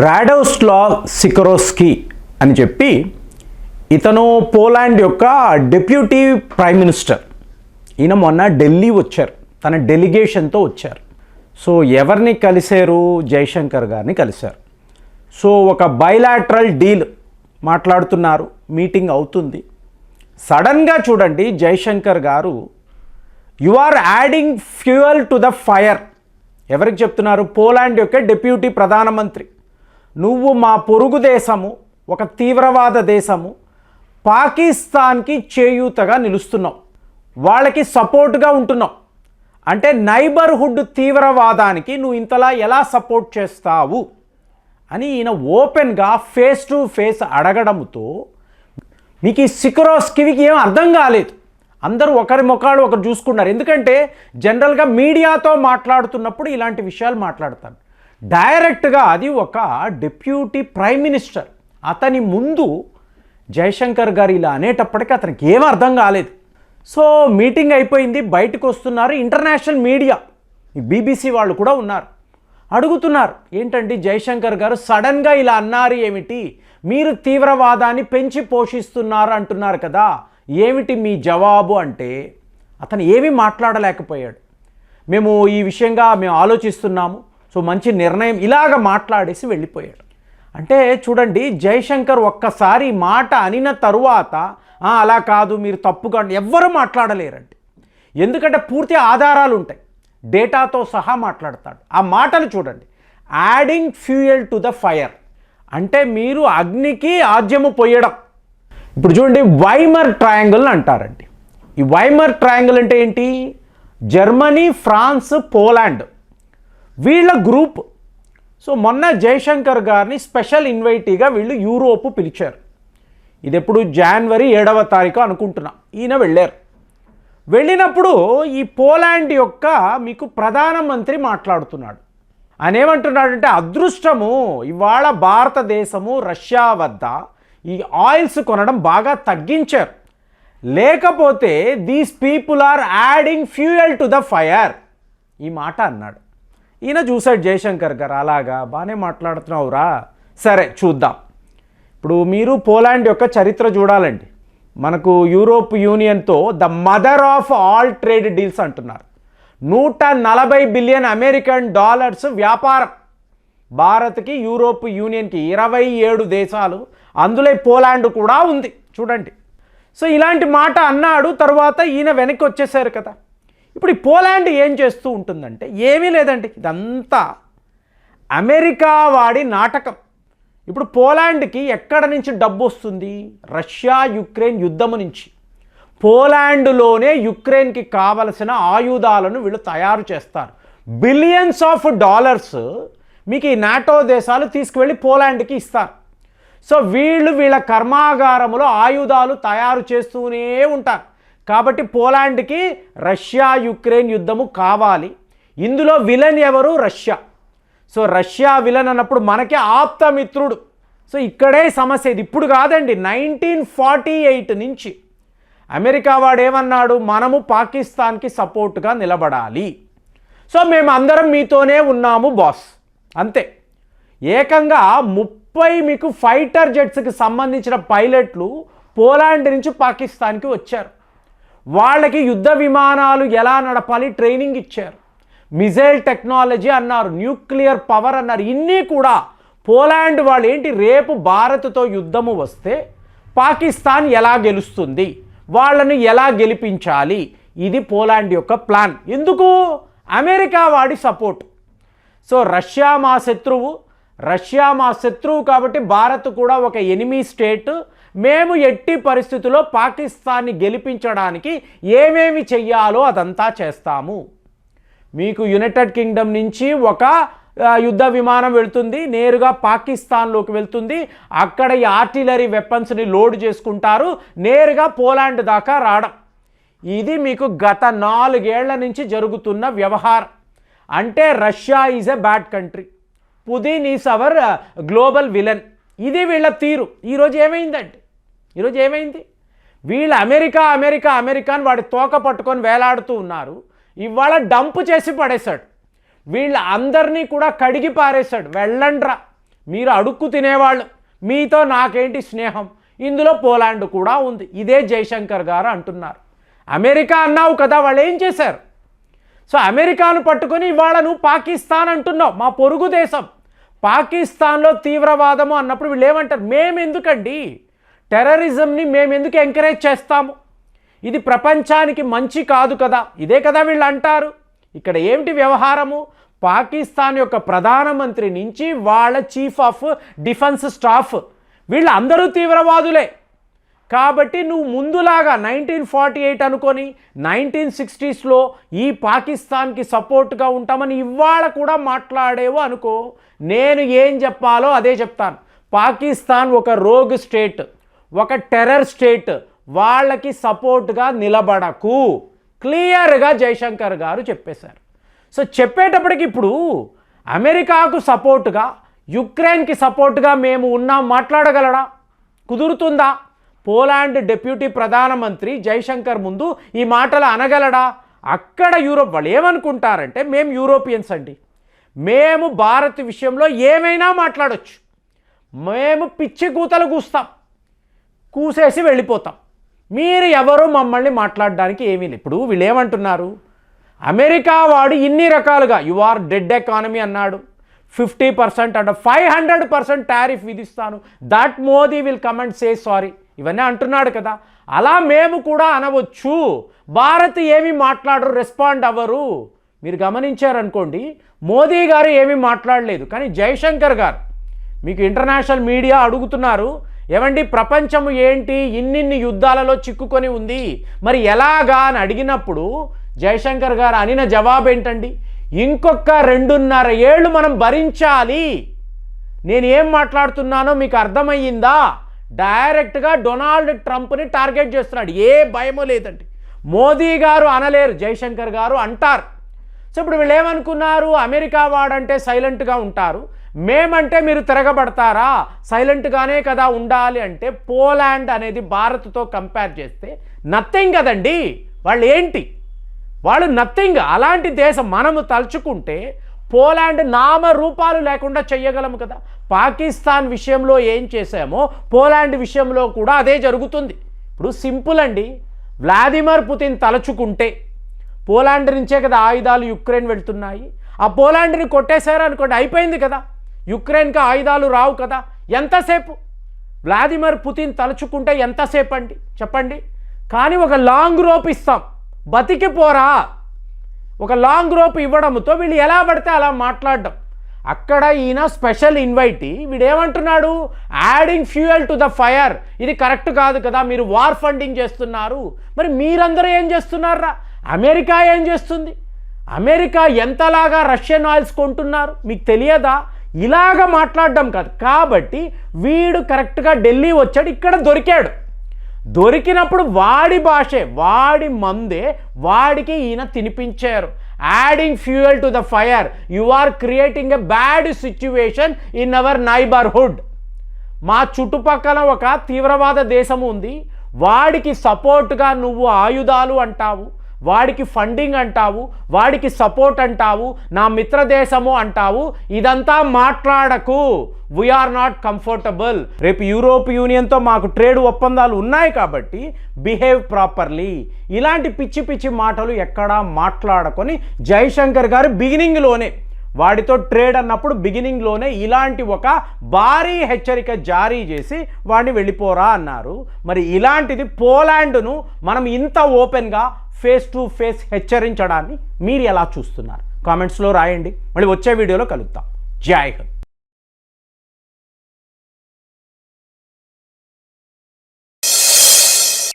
Radoslaw సికరోస్కీ అని చెప్పి ఇతను పోలాండ్ యొక్క డిప్యూటీ ప్రైమ్ మినిస్టర్. ఈయన మొన్న ఢిల్లీ వచ్చారు, తన డెలిగేషన్తో వచ్చారు. సో ఎవరిని కలిశారు? జైశంకర్ గారిని కలిశారు. సో ఒక బైలాటరల్ డీల్ మాట్లాడుతున్నారు, మీటింగ్ అవుతుంది. సడన్గా చూడండి జైశంకర్ గారు, you are adding fuel to the fire. ఎవరికి చెప్తున్నారు? పోలాండ్ యొక్క డిప్యూటీ ప్రధానమంత్రి. నువ్వు మా పొరుగు దేశము, ఒక తీవ్రవాద దేశము, పాకిస్తాన్కి చేయూతగా నిలుస్తున్నావు, వాళ్ళకి సపోర్ట్గా ఉంటున్నావు. అంటే నైబర్హుడ్ తీవ్రవాదానికి నువ్వు ఇంతలా ఎలా సపోర్ట్ చేస్తావు అని ఈయన ఓపెన్గా ఫేస్ టు ఫేస్ అడగడంతో మీకు ఈ సికరోస్కీకి ఏం అర్థం కాలేదు. అందరూ ఒకరి ముఖాలు ఒకరు చూసుకున్నారు. ఎందుకంటే జనరల్గా మీడియాతో మాట్లాడుతున్నప్పుడు ఇలాంటి విషయాలు మాట్లాడతాను. డైరెక్ట్గా అది ఒక డిప్యూటీ ప్రైమ్ మినిస్టర్, అతని ముందు జైశంకర్ గారు ఇలా అనేటప్పటికీ అతనికి ఏం అర్థం కాలేదు. సో మీటింగ్ అయిపోయింది, బయటకు వస్తున్నారు. ఇంటర్నేషనల్ మీడియా, బీబీసీ వాళ్ళు కూడా ఉన్నారు. అడుగుతున్నారు, ఏంటండి జైశంకర్ గారు సడన్గా ఇలా అన్నారు ఏమిటి? మీరు తీవ్రవాదాన్ని పెంచి పోషిస్తున్నారు అంటున్నారు కదా, ఏమిటి మీ జవాబు అంటే అతను ఏమీ మాట్లాడలేకపోయాడు. మేము ఈ విషయంగా ఆలోచిస్తున్నాము, సో మంచి నిర్ణయం, ఇలాగ మాట్లాడేసి వెళ్ళిపోయాడు. అంటే చూడండి జైశంకర్ ఒక్కసారి మాట అనిన తరువాత అలా కాదు మీరు తప్పుగా, ఎవ్వరూ మాట్లాడలేరండి. ఎందుకంటే పూర్తి ఆధారాలు ఉంటాయి, డేటాతో సహా మాట్లాడతాడు. ఆ మాటలు చూడండి, adding fuel to the fire అంటే మీరు అగ్నికి ఆజ్యము పోయడం. ఇప్పుడు చూడండి వైమర్ ట్రయాంగిల్ అంటారండి. ఈ వైమర్ ట్రయాంగిల్ అంటే ఏంటి? జర్మనీ, ఫ్రాన్స్, పోలాండ్ వీళ్ళ గ్రూప్. సో మొన్న జైశంకర్ గారిని స్పెషల్ ఇన్వైటీగా వీళ్ళు యూరోప్ పిలిచారు. ఇది ఎప్పుడు జనవరి 7వ తారీఖు అనుకుంటున్నా. ఈయన వెళ్ళారు. వెళ్ళినప్పుడు ఈ పోలాండ్ యొక్క మీకు ప్రధానమంత్రి మాట్లాడుతున్నాడు. ఆయన ఏమంటున్నాడంటే, అదృష్టము ఇవాళ భారతదేశము రష్యా వద్ద ఈ ఆయిల్స్ కొనడం బాగా తగ్గించారు, లేకపోతే these people are adding fuel to the fire. ఈ మాట అన్నాడు. ఈయన చూశాడు జైశంకర్ గారు, అలాగా బాగానే మాట్లాడుతున్నావురా, సరే చూద్దాం. ఇప్పుడు మీరు పోలాండ్ యొక్క చరిత్ర చూడాలండి. మనకు యూరోప్ యూనియన్తో the mother of all trade deals అంటున్నారు. 140 బిలియన్ అమెరికన్ డాలర్స్ వ్యాపారం భారత్కి, యూరోప్ యూనియన్కి 27 దేశాలు, అందులో పోలాండ్ కూడా ఉంది చూడండి. సో ఇలాంటి మాట అన్నాడు. తర్వాత ఈయన వెనక్కి వచ్చేసారు కదా. ఇప్పుడు ఈ పోలాండ్ ఏం చేస్తూ ఉంటుందంటే, ఏమీ లేదండి, ఇదంతా అమెరికా వాడి నాటకం. ఇప్పుడు పోలాండ్కి ఎక్కడ నుంచి డబ్బు వస్తుంది? రష్యా యుక్రెయిన్ యుద్ధము నుంచి. పోలాండ్లోనే యుక్రెయిన్కి కావలసిన ఆయుధాలను వీళ్ళు తయారు చేస్తారు. బిలియన్స్ ఆఫ్ డాలర్స్ మీకు ఈ నాటో దేశాలు తీసుకువెళ్ళి పోలాండ్కి ఇస్తారు. సో వీళ్ళ కర్మాగారములో ఆయుధాలు తయారు చేస్తూనే ఉంటారు. కాబట్టి పోలాండ్కి రష్యా యుక్రెయిన్ యుద్ధము కావాలి. ఇందులో విలన్ ఎవరు? రష్యా. సో రష్యా విలన్ అన్నప్పుడు మనకి ఆప్తమిత్రుడు. సో ఇక్కడే సమస్య. ఇది ఇప్పుడు కాదండి, 1948 నుంచి అమెరికా వాడు ఏమన్నాడు? మనము పాకిస్తాన్కి సపోర్ట్గా నిలబడాలి, సో మేము అందరం మీతోనే ఉన్నాము బాస్, అంతే. ఏకంగా 30 మీకు ఫైటర్ జెట్స్కి సంబంధించిన పైలట్లు పోలాండ్ నుంచి పాకిస్తాన్కి వచ్చారు. వాళ్ళకి యుద్ధ విమానాలు ఎలా నడపాలి ట్రైనింగ్ ఇచ్చారు. మిజైల్ టెక్నాలజీ అన్నారు, న్యూక్లియర్ పవర్ అన్నారు. ఇన్ని కూడా పోలాండ్ వాళ్ళు ఏంటి, రేపు భారత్తో యుద్ధము వస్తే పాకిస్తాన్ ఎలా గెలుస్తుంది, వాళ్ళని ఎలా గెలిపించాలి, ఇది పోలాండ్ యొక్క ప్లాన్. ఎందుకు? అమెరికా వాడి సపోర్ట్. సో రష్యా మా శత్రువు కాబట్టి భారత్ కూడా ఒక ఎనిమీ స్టేట్. మేము ఎట్టి పరిస్థితుల్లో పాకిస్తాన్ని గెలిపించడానికి ఏమేమి చెయ్యాలో అదంతా చేస్తాము. మీకు యునైటెడ్ కింగ్డమ్ నుంచి ఒక యుద్ధ విమానం వెళ్తుంది, నేరుగా పాకిస్తాన్లోకి వెళ్తుంది. అక్కడ ఈ ఆర్టిలరీ వెపన్స్ని లోడ్ చేసుకుంటారు, నేరుగా పోలాండ్ దాకా రావడం. ఇది మీకు గత 4 ఏళ్ల నుంచి జరుగుతున్న వ్యవహారం. అంటే Russia is a bad country, Putin is our global villain. ఇది వీళ్ళ తీరు. ఈరోజు ఏమైంది? వీళ్ళు అమెరికా అని వాడి తోక పట్టుకొని వేలాడుతూ ఉన్నారు. ఇవాళ డంప్ చేసి పడేశాడు. వీళ్ళ అందరినీ కూడా కడిగి పారేశాడు. వెళ్ళండ్రా, మీరు అడుక్కు తినేవాళ్ళు, మీతో నాకేంటి స్నేహం, ఇందులో పోలాండ్ కూడా ఉంది. ఇదే జైశంకర్ గారు అంటున్నారు. అమెరికా అన్నావు కదా, వాళ్ళు ఏం చేశారు? సో అమెరికాను పట్టుకొని ఇవాళ నువ్వు పాకిస్తాన్ అంటున్నావు, మా పొరుగు దేశం. పాకిస్తాన్లో తీవ్రవాదము అన్నప్పుడు వీళ్ళు ఏమంటారు? మేమెందుకండి టెర్రరిజంని మేమెందుకు ఎంకరేజ్ చేస్తాము? ఇది ప్రపంచానికి మంచి కాదు కదా, ఇదే కదా వీళ్ళు అంటారు. ఇక్కడ ఏమిటి వ్యవహారము? పాకిస్తాన్ యొక్క ప్రధానమంత్రి నుంచి వాళ్ళ చీఫ్ ఆఫ్ డిఫెన్స్ స్టాఫ్ వీళ్ళందరూ తీవ్రవాదులే. కాబట్టి నువ్వు ముందులాగా 1948 అనుకొని 1960స్లో ఈ పాకిస్తాన్కి సపోర్ట్గా ఉంటామని ఇవాళ కూడా మాట్లాడేవో అనుకో, నేను ఏం చెప్పాలో అదే చెప్తాను. పాకిస్తాన్ ఒక రోగ్ స్టేట్, ఒక టెర్రర్ స్టేట్, వాళ్ళకి సపోర్ట్గా నిలబడకు, క్లియర్గా జైశంకర్ గారు చెప్పేశారు. సో చెప్పేటప్పటికి ఇప్పుడు అమెరికాకు సపోర్టుగా యుక్రెయిన్కి సపోర్టుగా మేము ఉన్నాం మాట్లాడగలడా? కుదురుతుందా? పోలాండ్ డిప్యూటీ ప్రధానమంత్రి జైశంకర్ ముందు ఈ మాటలు అనగలడా? అక్కడ యూరోప్ వాళ్ళు ఏమనుకుంటారంటే, మేము యూరోపియన్స్ అండి, మేము భారత్ విషయంలో ఏమైనా మాట్లాడొచ్చు, మేము పిచ్చి కూతలు కూస్తాం, కూసేసి వెళ్ళిపోతాం, మీరు ఎవరు మమ్మల్ని మాట్లాడడానికి ఏమీ లేదు. ఇప్పుడు వీళ్ళు ఏమంటున్నారు? అమెరికా వాడు ఇన్ని రకాలుగా యు ఆర్ డెడ్ ఎకానమీ అన్నాడు, 50% అంటే 500% టారిఫ్ విధిస్తాను, that Modi will come and say sorry, ఇవన్నీ అంటున్నాడు కదా. అలా మేము కూడా అనవచ్చు, భారత్ ఏమీ మాట్లాడరు, రెస్పాండ్ అవ్వరు. మీరు గమనించారనుకోండి, మోదీ గారు ఏమీ మాట్లాడలేదు, కానీ జైశంకర్ గారు మీకు ఇంటర్నేషనల్ మీడియా అడుగుతున్నారు, ఏమండి ప్రపంచం ఏంటి ఇన్నిన్ని యుద్ధాలలో చిక్కుకొని ఉంది, మరి ఎలాగా అని అడిగినప్పుడు జైశంకర్ గారు అనిన జవాబు ఏంటండి? ఇంకొక 2.5 ఏళ్ళు మనం భరించాలి. నేను ఏం మాట్లాడుతున్నానో మీకు అర్థమయ్యిందా? డైరెక్ట్గా డొనాల్డ్ ట్రంప్ని టార్గెట్ చేస్తున్నాడు, ఏ భయమో లేదండి. మోదీ గారు అనలేరు, జైశంకర్ గారు అంటారు. సో ఇప్పుడు వీళ్ళు ఏమనుకున్నారు? అమెరికా వాడంటే సైలెంట్గా ఉంటారు, మేమంటే మీరు తిరగబడతారా, సైలెంట్గానే కదా ఉండాలి అంటే పోలాండ్ అనేది భారత్తో కంపేర్ చేస్తే నథింగ్ కదండి. వాళ్ళు ఏంటి? వాళ్ళు నథింగ్. అలాంటి దేశం మనము తలుచుకుంటే పోలాండ్ నామరూపాలు లేకుండా చెయ్యగలము కదా. పాకిస్తాన్ విషయంలో ఏం చేసామో పోలాండ్ విషయంలో కూడా అదే జరుగుతుంది. ఇప్పుడు సింపుల్ అండి, వ్లాదిమిర్ పుతిన్ తలుచుకుంటే పోలాండ్ నుంచే కదా ఆయుధాలు యుక్రెయిన్ వెళ్తున్నాయి, ఆ పోలాండ్ని కొట్టేశారు అనుకోండి, అయిపోయింది కదా, యుక్రెయిన్కి ఆయుధాలు రావు కదా. ఎంతసేపు వ్లాదిమిర్ పుతిన్ తలుచుకుంటే ఎంతసేపు అండి చెప్పండి? కానీ ఒక లాంగ్ రోప్ ఇస్తాం, బతికిపోరా, ఒక లాంగ్ రోప్ ఇవ్వడంతో వీళ్ళు ఎలా పడితే అలా మాట్లాడడం. అక్కడ ఈయన స్పెషల్ ఇన్వైట్, వీడేమంటున్నాడు? Adding fuel to the fire, ఇది కరెక్ట్ కాదు కదా, మీరు వార్ ఫండింగ్ చేస్తున్నారు. మరి మీరందరూ ఏం చేస్తున్నారా? అమెరికా ఏం చేస్తుంది? అమెరికా ఎంతలాగా రష్యన్ ఆయిల్స్ కొంటున్నారు మీకు తెలియదా? ఇలాగ మాట్లాడడం కాదు. కాబట్టి వీడు కరెక్ట్గా ఢిల్లీ వచ్చాడు, ఇక్కడ దొరికాడు. దొరికినప్పుడు వాడి భాషే, వాడి మందే వాడికి ఈయన తినిపించారు. Adding fuel to the fire, you are creating a bad situation in our neighbourhood. మా చుట్టుపక్కల ఒక తీవ్రవాద దేశం ఉంది, వాడికి సపోర్ట్గా నువ్వు ఆయుధాలు అంటావు, వాడికి ఫండింగ్ అంటావు, వాడికి సపోర్ట్ అంటావు, నా మిత్రదేశము అంటావు. ఇదంతా మాట్లాడకు, వీఆర్ నాట్ కంఫర్టబుల్. రేపు యూరోప్ యూనియన్తో మాకు ట్రేడ్ ఒప్పందాలు ఉన్నాయి కాబట్టి బిహేవ్ ప్రాపర్లీ. ఇలాంటి పిచ్చి పిచ్చి మాటలు ఎక్కడా మాట్లాడకొని జైశంకర్ గారు బిగినింగ్లోనే వాడితో ట్రేడ్ అన్నప్పుడు బిగినింగ్లోనే ఇలాంటి ఒక భారీ హెచ్చరిక జారీ చేసి వాడిని వెళ్ళిపోరా అన్నారు. మరి ఇలాంటిది పోలాండ్ను మనం ఇంత ఓపెన్గా ఫేస్ టు ఫేస్ హెచ్చరించడాన్ని మీరు ఎలా చూస్తున్నారు? కామెంట్స్లో రాయండి. మళ్ళీ వచ్చే వీడియోలో కలుద్దాం. జై హింద్.